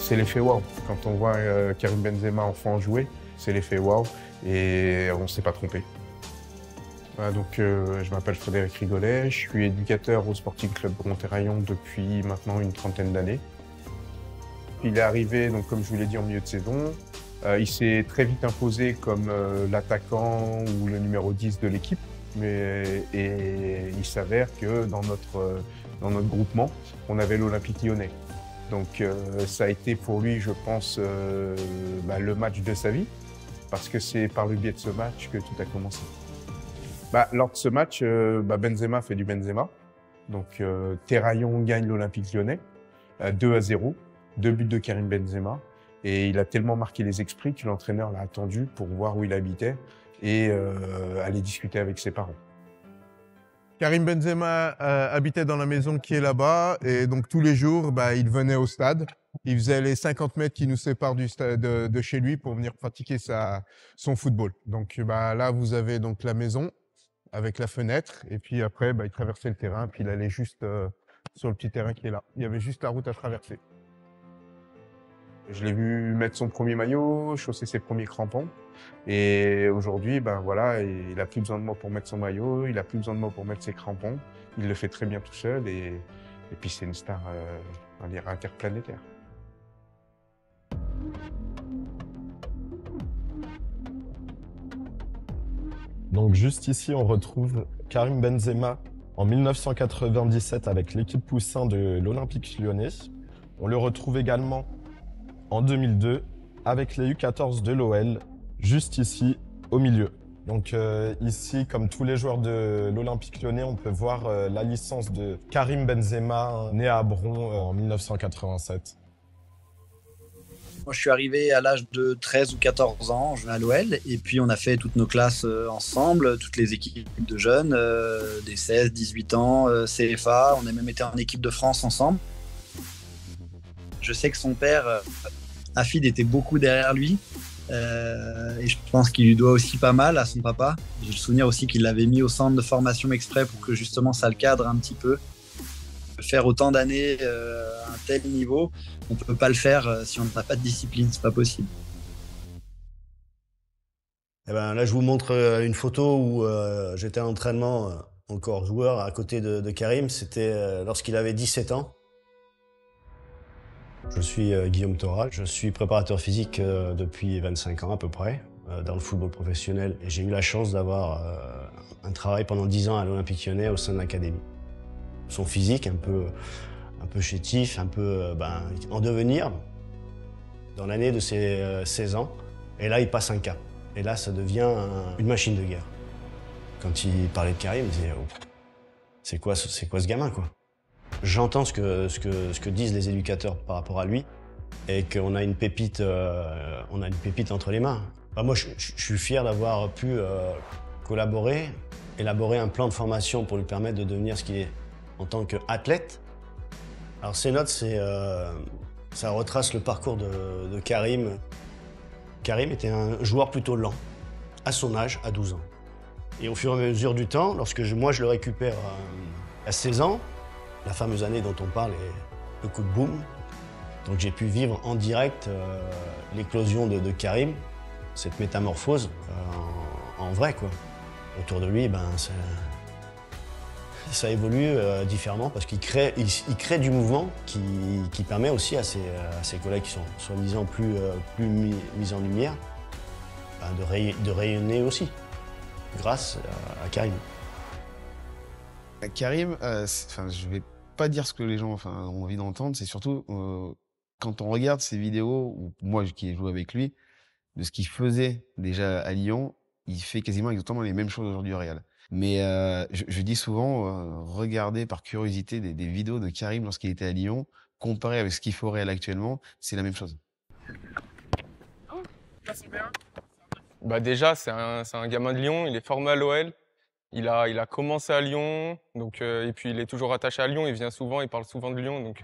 C'est l'effet wow. Quand on voit Karim Benzema enfant jouer, c'est l'effet wow et on ne s'est pas trompé. Voilà, donc, je m'appelle Frédéric Rigolet, je suis éducateur au Sporting Club Bron-Terraillon depuis maintenant une trentaine d'années. Il est arrivé, donc, comme je vous l'ai dit, en milieu de saison. Il s'est très vite imposé comme l'attaquant ou le numéro 10 de l'équipe. Et il s'avère que dans notre groupement, on avait l'Olympique Lyonnais. Donc ça a été pour lui, je pense, le match de sa vie, parce que c'est par le biais de ce match que tout a commencé. Lors de ce match, Benzema fait du Benzema. Donc Terraillon gagne l'Olympique Lyonnais, 2-0, 2 buts de Karim Benzema. Et il a tellement marqué les esprits que l'entraîneur l'a attendu pour voir où il habitait et aller discuter avec ses parents. Karim Benzema habitait dans la maison qui est là-bas et donc tous les jours, il venait au stade. Il faisait les 50 mètres qui nous séparent du stade de chez lui pour venir pratiquer son football. Donc là, vous avez donc la maison avec la fenêtre et puis après, il traversait le terrain puis il allait juste sur le petit terrain qui est là. Il y avait juste la route à traverser. Je l'ai vu mettre son premier maillot, chausser ses premiers crampons. Et aujourd'hui, voilà, il n'a plus besoin de moi pour mettre son maillot, il n'a plus besoin de moi pour mettre ses crampons. Il le fait très bien tout seul et puis c'est une star, on va dire, interplanétaire. Donc juste ici, on retrouve Karim Benzema en 1997 avec l'équipe poussin de l'Olympique Lyonnais. On le retrouve également en 2002 avec les U14 de l'OL, juste ici au milieu. Donc ici, comme tous les joueurs de l'Olympique Lyonnais, on peut voir la licence de Karim Benzema, né à Bron en 1987. Moi, je suis arrivé à l'âge de 13 ou 14 ans, je vais à l'OL, et puis on a fait toutes nos classes ensemble, toutes les équipes de jeunes, des 16, 18 ans, CFA, on a même été en équipe de France ensemble. Je sais que son père, Hafid, était beaucoup derrière lui. Et je pense qu'il lui doit aussi pas mal à son papa. J'ai le souvenir aussi qu'il l'avait mis au centre de formation exprès pour que justement ça le cadre un petit peu. Faire autant d'années à un tel niveau, on ne peut pas le faire si on n'a pas de discipline, c'est pas possible. Et là, je vous montre une photo où j'étais en entraînement, encore joueur, à côté de Karim. C'était lorsqu'il avait 17 ans. Je suis Guillaume Thora, je suis préparateur physique depuis 25 ans à peu près, dans le football professionnel. Et j'ai eu la chance d'avoir un travail pendant 10 ans à l'Olympique Lyonnais au sein de l'académie. Son physique un peu chétif, un peu en devenir, dans l'année de ses 16 ans. Et là, il passe un cap. Et là, ça devient une machine de guerre. Quand il parlait de Karim, il disait oh, c'est quoi ce gamin, quoi. J'entends ce que disent les éducateurs par rapport à lui et qu'on a une pépite entre les mains. Moi, je suis fier d'avoir pu collaborer, élaborer un plan de formation pour lui permettre de devenir ce qu'il est en tant qu'athlète. Alors ces notes, ça retrace le parcours de Karim. Karim était un joueur plutôt lent, à son âge, à 12 ans. Et au fur et à mesure du temps, lorsque moi je le récupère à 16 ans, la fameuse année dont on parle est le coup de boom. Donc j'ai pu vivre en direct l'éclosion de Karim, cette métamorphose en vrai, quoi. Autour de lui, ça évolue différemment parce qu'il crée du mouvement qui permet aussi à ses collègues qui sont soi-disant plus mis en lumière de rayonner aussi grâce à Karim. Karim, je vais pas dire ce que les gens ont envie d'entendre, c'est surtout quand on regarde ces vidéos, ou moi qui ai joué avec lui, de ce qu'il faisait déjà à Lyon, il fait quasiment exactement les mêmes choses aujourd'hui au Real. Mais je dis souvent, regardez par curiosité des vidéos de Karim lorsqu'il était à Lyon, comparé avec ce qu'il fait au Real actuellement, c'est la même chose. Déjà, c'est un gamin de Lyon, il est formé à l'OL. Il a commencé à Lyon, donc, et puis il est toujours attaché à Lyon, il vient souvent, il parle souvent de Lyon, donc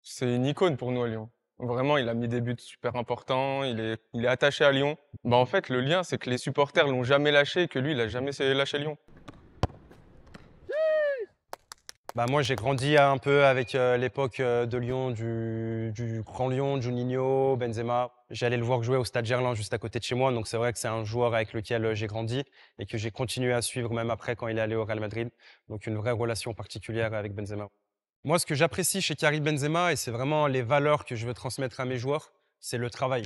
c'est une icône pour nous à Lyon. Vraiment, il a mis des buts super importants, il est attaché à Lyon. En fait, le lien, c'est que les supporters l'ont jamais lâché et que lui, il a jamais lâché Lyon. Moi, j'ai grandi un peu avec l'époque de Lyon, du Grand Lyon, Juninho, Benzema. J'allais le voir jouer au Stade Gerland juste à côté de chez moi. Donc, c'est vrai que c'est un joueur avec lequel j'ai grandi et que j'ai continué à suivre même après quand il est allé au Real Madrid. Donc, une vraie relation particulière avec Benzema. Moi, ce que j'apprécie chez Karim Benzema, et c'est vraiment les valeurs que je veux transmettre à mes joueurs, c'est le travail.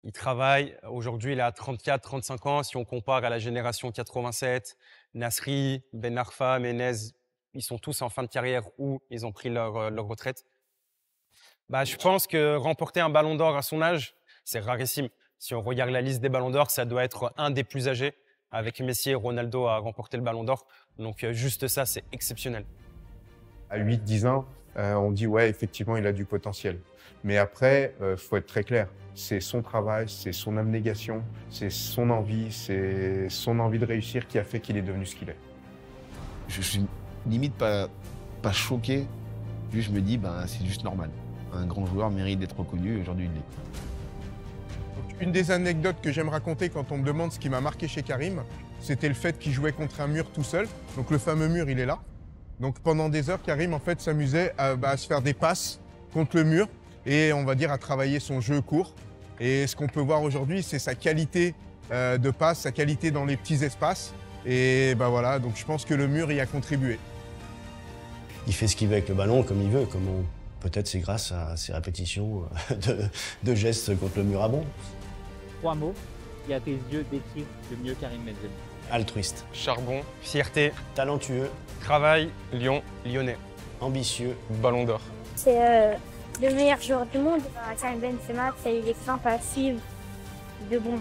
Il travaille. Aujourd'hui, il a 34, 35 ans. Si on compare à la génération 87, Nasri, Ben Arfa, Menez, ils sont tous en fin de carrière ou ils ont pris leur retraite. Je pense que remporter un ballon d'or à son âge, c'est rarissime. Si on regarde la liste des ballons d'or, ça doit être un des plus âgés, avec Messi et Ronaldo à remporter le ballon d'or. Donc juste ça, c'est exceptionnel. À 8-10 ans, on dit ouais, effectivement, il a du potentiel. Mais après, faut être très clair. C'est son travail, c'est son abnégation, c'est son envie de réussir qui a fait qu'il est devenu ce qu'il est. Je suis limite pas choqué, juste je me dis c'est juste normal. Un grand joueur mérite d'être reconnu, aujourd'hui il l'est. Une des anecdotes que j'aime raconter quand on me demande ce qui m'a marqué chez Karim, c'était le fait qu'il jouait contre un mur tout seul. Donc le fameux mur, il est là. Donc pendant des heures, Karim en fait s'amusait à se faire des passes contre le mur et on va dire à travailler son jeu court. Et ce qu'on peut voir aujourd'hui, c'est sa qualité de passe, sa qualité dans les petits espaces. Et voilà, donc je pense que le mur y a contribué. Il fait ce qu'il veut avec le ballon comme il veut. Peut-être c'est grâce à ses répétitions de gestes contre le mur à bon. 3 mots qui à tes yeux décrivent le mieux Karim Benzema. Altruiste. Charbon, Fierté, Talentueux. travail, Lyon, lyonnais. Ambitieux. ballon d'or. C'est le meilleur joueur du monde. Karim Benzema, c'est l'exemple à suivre de bon.